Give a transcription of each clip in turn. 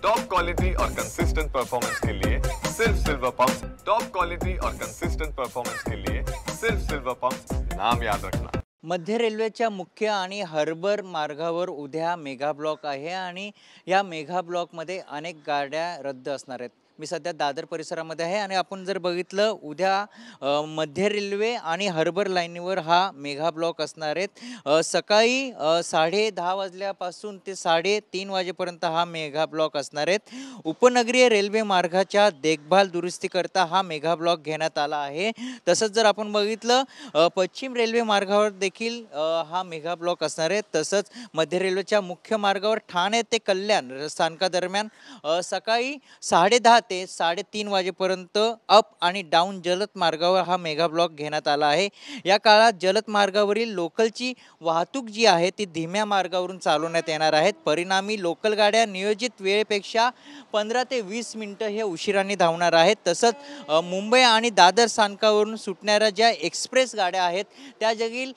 Top quality और consistent performance के लिए सिर्फ सिल्वर पंप्स। टॉप क्वालिटी और कंसिस्टेंट परफॉर्मेंस के लिए सिर्फ सिल्वर पंप्स, नाम याद रखना। मध्य रेल्वेच्या मुख्य आणि हार्बर मार्गावर उद्या मेगा ब्लॉक आहे आणि या मेगा ब्लॉकमध्ये अनेक गाड्या रद्द असणार आहेत। मी सध्या दादर परिसरामध्ये आहे आणि आपण जर बघितलं उद्या मध्य रेल्वे आणि हार्बर लाईनवर हा मेगा ब्लॉक असणार आहेत। सकाळी 10:30 वाजल्यापासून ते 3:30 वाजेपर्यंत हा मेगा ब्लॉक असणार आहेत। उपनगरीय रेल्वे मार्गाच्या देखभाल दुरुस्तीकरता हा मेगा ब्लॉक घेण्यात आला आहे। तसंच जर आपण बघितलं पश्चिम रेल्वे मार्गावर देखील हा मेगा ब्लॉक असणार आहे। तसंच मध्य रेल्वेच्या मुख्य मार्गावर ठाणे ते कल्याण स्थानकादरम्यान सकाळी 10:30 ते 3:30 वाजेपर्यंत अप आणि डाऊन जलद मार्गावर हा मेगा ब्लॉक घेण्यात आला आहे। या काळात जलद मार्गावरील लोकलची वाहतूक जी आहे ती धीम्या मार्गावरून चालवण्यात येणार आहेत। परिणामी लोकल गाड्या नियोजित वेळेपेक्षा 15 ते 20 मिनिटं हे उशिराने धावणार आहेत। तसंच मुंबई आणि दादर स्थानकावरून सुटणाऱ्या ज्या एक्सप्रेस गाड्या आहेत त्या देखील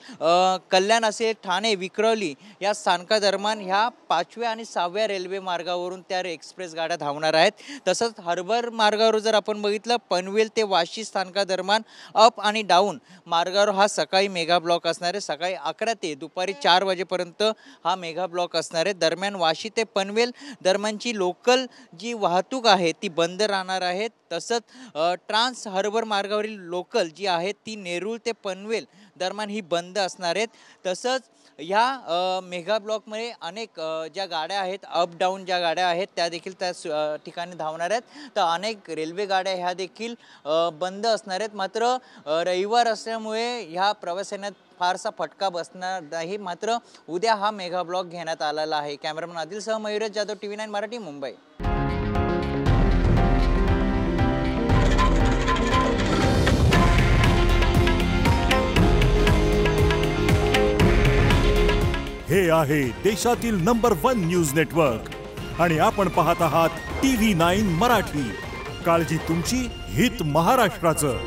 कल्याण असेल ठाणे विक्रोली या स्थानकादरम्यान ह्या 5व्या आणि 6व्या रेल्वे मार्गावरून त्या एक्सप्रेस गाड्या धावणार आहेत। तसंच हार्बर मार्गावर जर आपण बघितलं पनवेल ते वाशी स्थानकादरम्यान अप आणि डाऊन मार्गावर हा सकाळी मेगा ब्लॉक असणार आहे। सकाळी 11 ते दुपारी 4 वाजेपर्यंत हा मेगा ब्लॉक असणार आहे। दरम्यान वाशी ते पनवेल दरम्यानची लोकल जी वाहतूक आहे ती बंद राहणार आहे। तसंच ट्रान्स हार्बर मार्गावरील लोकल जी आहे ती नेरूळ ते पनवेल दरम्यान ही बंद असणार आहेत। तसंच ह्या मेगा ब्लॉकमध्ये अनेक ज्या गाड्या आहेत अप डाऊन ज्या गाड्या आहेत त्या देखील त्या ठिकाणी धावणार आहेत। तर अनेक रेल्वे गाड्या ह्या देखील बंद असणार आहेत। मात्र रविवार असल्यामुळे ह्या प्रवाशांना फारसा फटका बसणार नाही। मात्र उद्या हा मेगा ब्लॉक घेण्यात आलेला आहे। कॅमेरामन आदिलसह मयुरेश जाधव, TV9 मराठी, मुंबई। हे आहे देशातील नंबर 1 न्यूज नेटवर्क आणि आपण पाहत आहात TV9 मराठी। काळजी तुमची, हित महाराष्ट्राचं।